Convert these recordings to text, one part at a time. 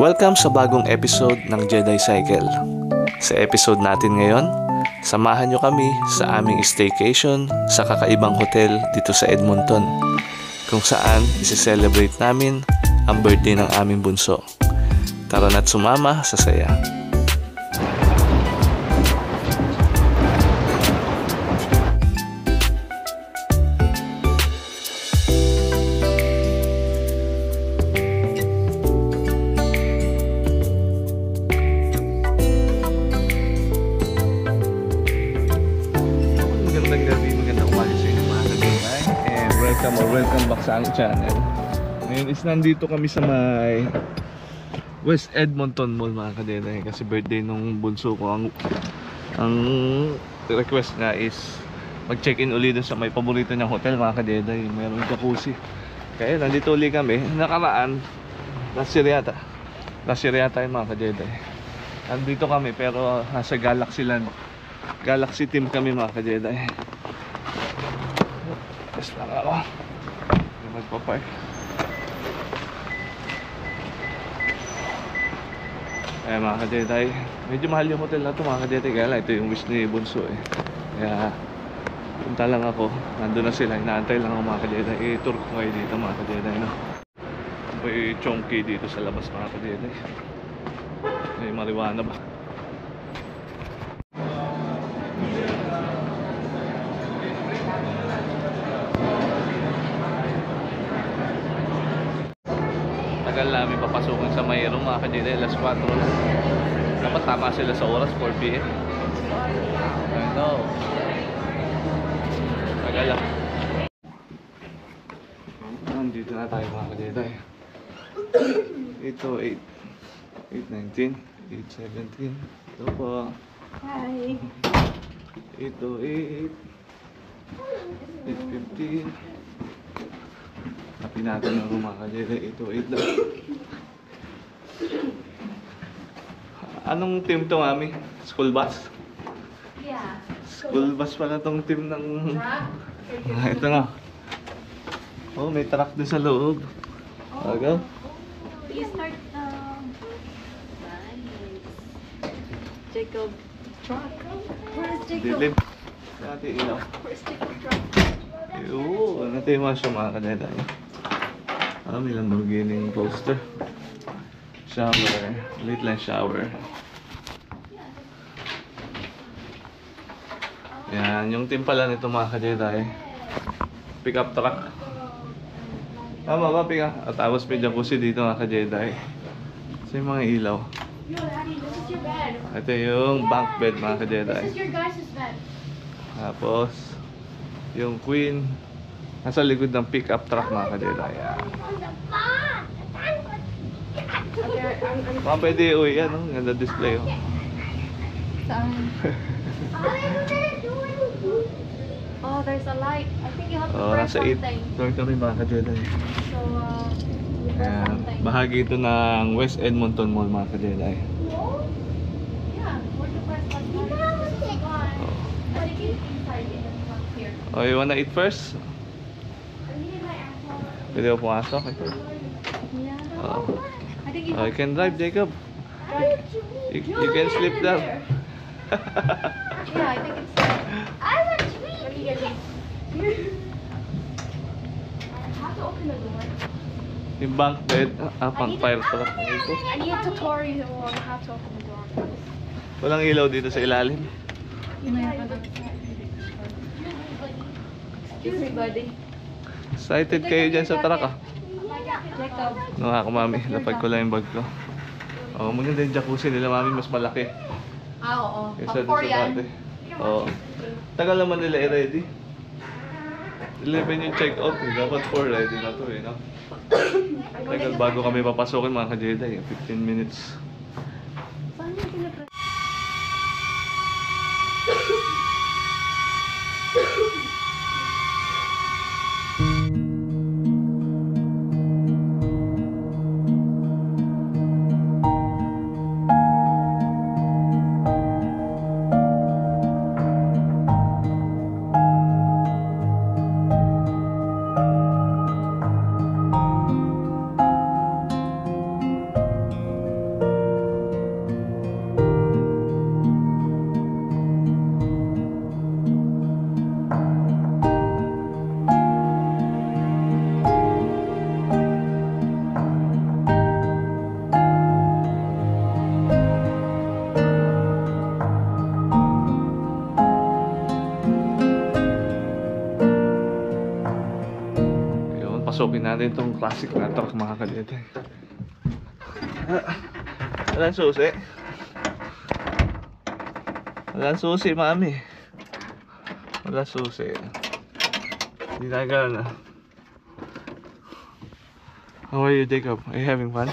Welcome sa bagong episode ng Jedi Cycle. Sa episode natin ngayon, samahan nyo kami sa aming staycation sa kakaibang hotel dito sa Edmonton, kung saan isi-celebrate namin ang birthday ng aming bunso. Tara na't sumama sa saya. Welcome back sa aming channel. Ngayon is nandito kami sa may West Edmonton Mall, mga kadena, kasi birthday nung bunso ko. Ang request niya is mag-check-in ulit sa may paborito niyang hotel, mga kadena, yung mayroong jacuzzi. Kaya nandito ulit kami. Nakaraan last year yata yung mga kadena. Nandito kami pero nasa Galaxy Land, Galaxy team kami, mga kadena. Yes lang ako magpapark. Kaya mga kadetay, medyo mahal yung hotel na ito, mga kadetay. Kaya lang ito yung wish ni bunso eh. Kaya punta lang ako. Nandun na sila, inaantay lang ako, mga kadetay. I-tour ko kayo dito, mga kadetay, no? May chonky dito sa labas, mga kadetay. May marijuana ba? Tagal namin papasukin sa Mayroong, mga kadetay, alas 4 lang. Dapat tama sila sa oras, 4 PM. I know. Tagal lang. Nandito na tayo, mga kadetay. 8:08, 8:19, 8:17. Ito po. Hi. 8:08, 8:15. Napin natin ang mga kadetay. 8:08 lang. Anong team to, mami? School bus? Yeah. School bus pala tong team ng... Truck? Ito nga. Oh, may truck din sa loob. Agaw. You start nice. Jacob truck. Where's Jacob? Dilim. Dati ilaw. Where's Jacob truck? Ano tayo mga siya, mga kadetay? May Lamborghini poster. Shower. Late line shower. Yan, yung team pala nito, mga kadetay. Pick up truck. Tama ba, pick up? At tapos may jacuzzi dito, mga kadetay. So yung mga ilaw. Yo, Daddy, this is your bed. Ito yung bunk bed, mga kadetay. This is your guys' bed. Tapos yung queen nasa likod ng pick up truck, mga kadetay. Okay, I'm Mga pwede uwi yan, no? Ganda display, oh. Saan? Oh, there's a light. I think you have to Oh, press nasa 8 something. dormitory, mga kadetay. So, you press Ayan, something. bahagi ito ng West Edmonton Mall, mga kadetay. Yeah, where to press that button? But it is inside it, it's not here. Oh, you wanna eat first? I needed my apple. Pwede mo pumasok ito. Yeah. Oh. I think you Oh, you can drive, Jacob. drive. You can sleep down. Yeah, I think it's I want to Let me get it. I have to open the door. Yung bunk bed, pang fire truck. I need a tutorial on how to open the door. Walang ilaw dito sa ilalim. Excuse me, buddy. Excited kayo dyan sa truck, ah. Jacob. No, ako, mami. Lapag ko lang yung bag ko. Oh, maganda yung jacuzzi nila, mami. Mas malaki. Oo. Kaysa dun sa dati. Oo. Tagal naman nila i-ready. 11 yung check-out. Dapat 4 ready na to, eh, no? Tagal bago kami papasukin, mga ka-Jedi. 15 minutes. Saan yung pinapre- papasukin natin itong classic na truck mga kadete. Walang susi. Walang susi, mami. Walang susi. Hindi na gana. How are you, Jacob? Are you having fun?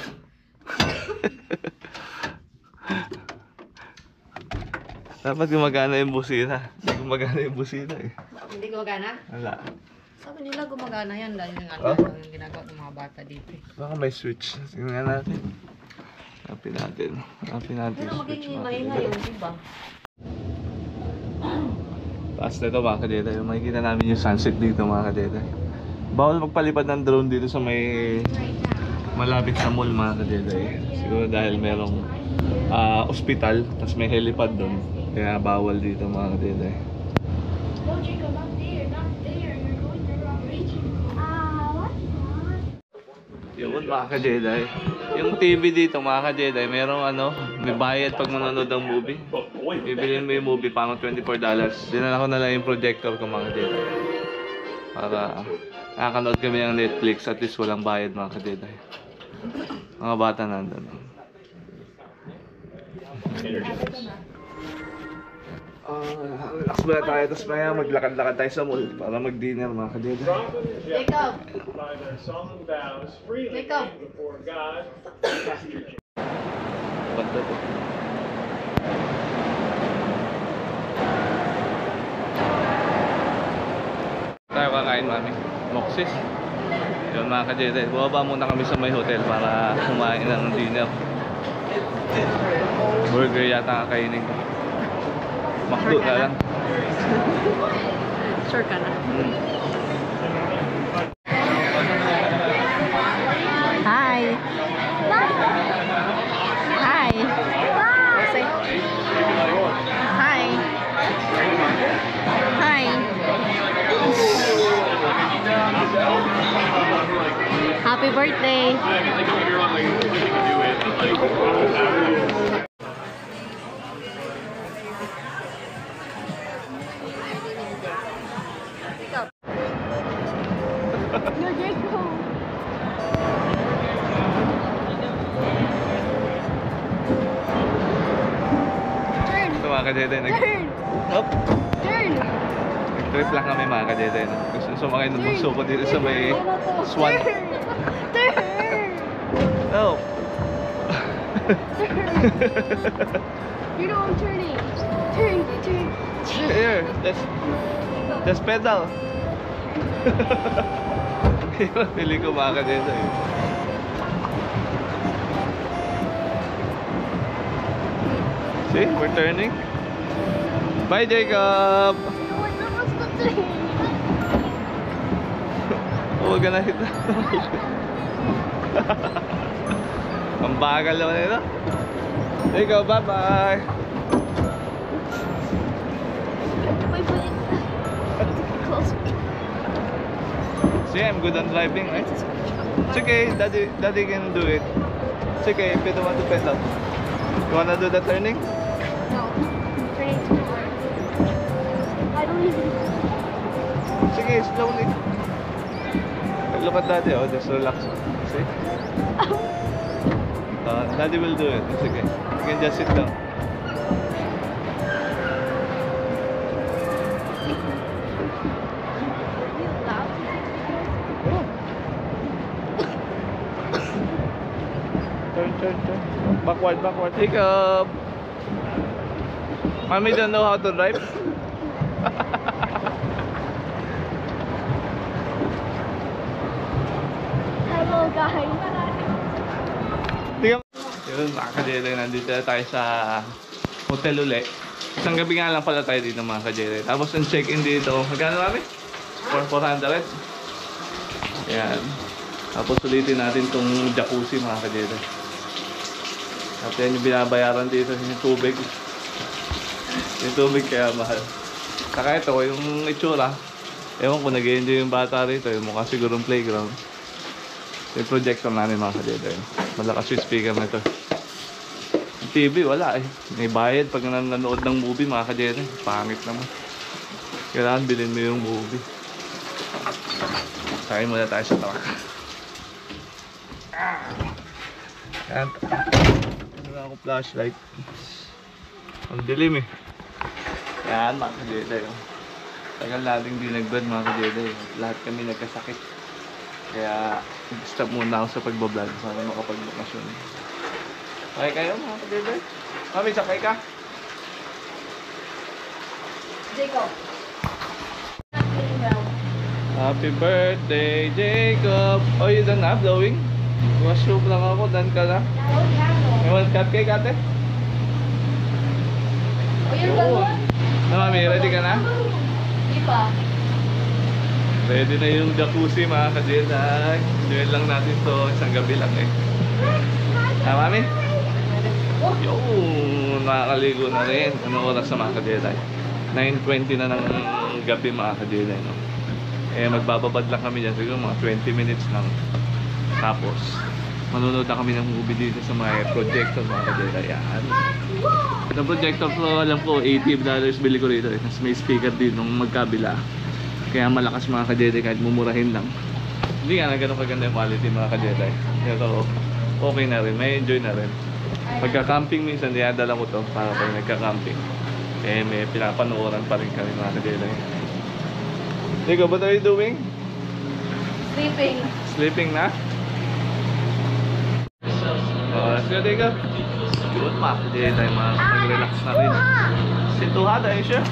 Dapat gumagana yung busina. Hindi gumagana yung busina eh. Hindi gumagana? Wala. Sabi nila gumagana yan dahil yung Oh? yung ginagawa ng mga bata dito. Baka may switch. Tingnan natin. Hanapin natin. Hanapin natin Pero yung switch. magiging mga maingay kadete. yun, di ba? Taas na ito mga kadete. Makikita namin yung sunset dito mga kadete. Bawal magpalipad ng drone dito sa may malapit sa mall mga kadete. Siguro dahil merong ospital, tapos may helipad doon. Kaya bawal dito mga kadete. No, Jacob, not there, not there. You're going the wrong region. What's that? Yun mga ka-Jedi. Yung TV dito mga ka-Jedi, merong may bayad pag manonood ng movie. Bibilin mo yung movie, pang $24. Dinala ko na lang yung projector ko mga ka-Jedi. Para nakakanood kami ng Netflix, at least walang bayad mga ka-Jedi. Mga bata nandun. Relax muna tayo, tapos maya maglakad-lakad tayo sa mall para mag-dinner mga ka-Jedi. Jacob! By their solemn vows freely Jacob! before God. Banda to. Tayo kakain mami. Moxis. Yun mga ka-Jedi. Bumaba muna kami sa may hotel para kumain ng dinner. Burger yata kakainin ko. McDo na lang. Sure ka na? Hi! Hi! Say hi! Hi! Happy birthday! No, Jacob. Turn, Ito mga ka-Jedi. turn, Hop! turn. Nag-trip lang kami mga ka-Jedi. Gusto sumakay ng bunso ko dito sa may Swan. Turn. Turn. Oh! You know I'm turning. Turn, turn. Here! Just pedal! Kaya pili ko mga ka-Jedi. See? We're turning. Bye, Jacob! No one knows the turn. Oh, we're gonna hit that. Ang bagal naman ito. Jacob, bye-bye! Wait, wait. Close. See, I'm good on driving, right? It's okay, daddy can do it. It's okay if you don't want to pedal. You wanna do the turning? No. Turning too hard. I don't even. Sige, slowly. Look at daddy, oh, just relax. See? Daddy will do it. It's okay. You can just sit down. You loud. Turn. Backward. Jacob! Mommy don't know how to drive? Hello, guys. Tingnan. Yun, mga ka-Jedi, nandito na tayo sa hotel uli. Isang gabi nga lang pala tayo dito mga ka-Jedi. Tapos ang check-in dito, magkano namin? 400. Ayan. Tapos ulitin natin tong jacuzzi mga ka-Jedi. At yan yung binabayaran dito, yung tubig. Yung tubig kaya mahal. Saka ito, yung itsura. Ewan ko, nag-enjoy yung bata rito. Yung mukha sigurong playground. Yung projector namin mga ka-Jedi. Malakas yung speaker na ito. Yung TV, wala eh. May bayad pag nanonood ng movie mga ka-Jedi. Pangit naman. Kailangan bilhin mo yung movie. Sakay muna tayo sa truck. Yan. Wala ako flashlight. Ang dilim eh. Yan mga kadede. Tagal natin di nag-vlog mga kadede. Lahat kami nagkasakit. Kaya stop muna ako sa pagbablog para makapagbakasyon. Sakay kayo mga kadede? Mami, sakay ka? Jacob. Happy birthday, Jacob! Oh, you done na? Blowing? Washroom lang ako, done ka na? May one cupcake ate? O yung balon? Na mami, ready ka na? Di pa. Ready na yung jacuzzi mga kajeday. Doon lang natin to, isang gabi lang eh. Ha mami? Yung nakakaligo na rin. Anong oras na mga kajeday? 9:20 na ng gabi mga kajeday, no? Eh magbababad lang kami dyan, siguro mga 20 minutes lang. Tapos manonood na kami ng movie dito sa mga projector mga kajeday. Yan. The projector ko, alam ko $80 bili ko rito eh. Tapos may speaker din nung magkabila. Kaya malakas mga kajeday kahit mumurahin lang. Hindi nga na ganun kaganda yung quality mga kajeday. Pero okay na rin, may enjoy na rin. Pagka-camping minsan, dinadala ko to para pag nagka-camping. Eh may pinapanooran pa rin kami mga kajeday. Digo, what are you doing? Sleeping. Sleeping na? Let's go, Digo. Good mga kajeday, mag-relax na rin. Is it too hot, are you sure?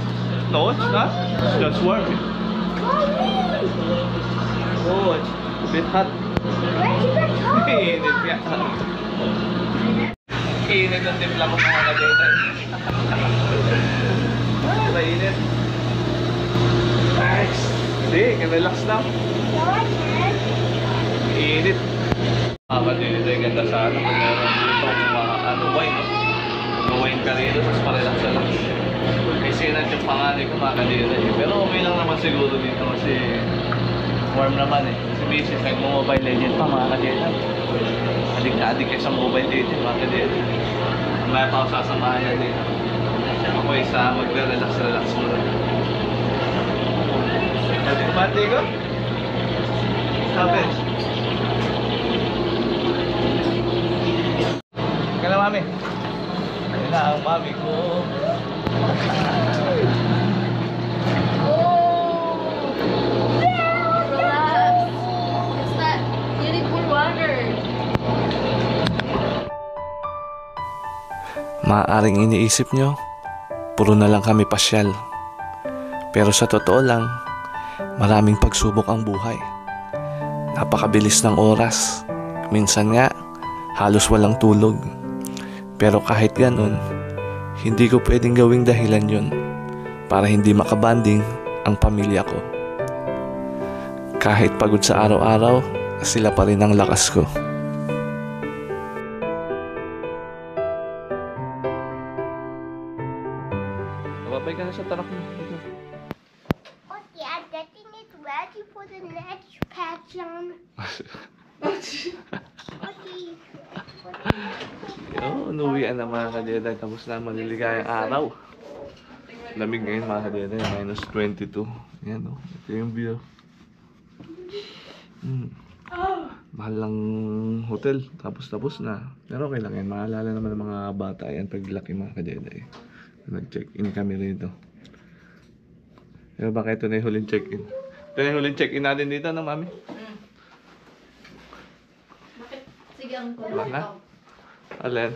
No, it's not. It's just warm. Oh, it's a bit hot. Init nga. Init ang timpla ko mga kajeday. Ah, mainit. Nice. Hindi, relax lang. Init. Mga kajeday, ganda sana kung meron dito mga wine. Wine ka rito, tapos parelax na lang. May sinat yung panganay ko mga kajeday. Pero okay lang naman siguro dito kasi warm naman eh. Si Mrs. nag-mobile legend pa mga kajeday. Adik na adik kayo sa mobile legend mga kajeday. Mamaya pa ako sasamahan yan dito. Ako isa magre-relax muna. Adik ba, Digo? Sabi. Kaya mami. Ayun na ang mami ko. Relax. It's not beautiful water. Maaaring iniisip nyo, puro na lang kami pasyal. Pero sa totoo lang, maraming pagsubok ang buhay. Napakabilis ng oras. Minsan nga, halos walang tulog. Pero kahit ganun, hindi ko pwedeng gawing dahilan yun para hindi makabanding ang pamilya ko. Kahit pagod sa araw-araw, sila pa rin ang lakas ko. Babay ka na sa tarak mo. Okay, I'm getting it ready for the next pattern. Okay. Yun, uwian na mga kajeday. Tapos na maliligayang araw. Lamig ngayon mga kajeday. Minus 22. Yan o. Ito yung view. Mahal lang hotel. Tapos na. Pero okay lang yan. Maalala naman ng mga bata yan paglaki mga kajeday. Nag-check-in kami rito. Pero baka ito na yung huling check-in. Ito na yung huling check-in natin dito, no, mami? Bakit? Sige, ang Wala na. Alin?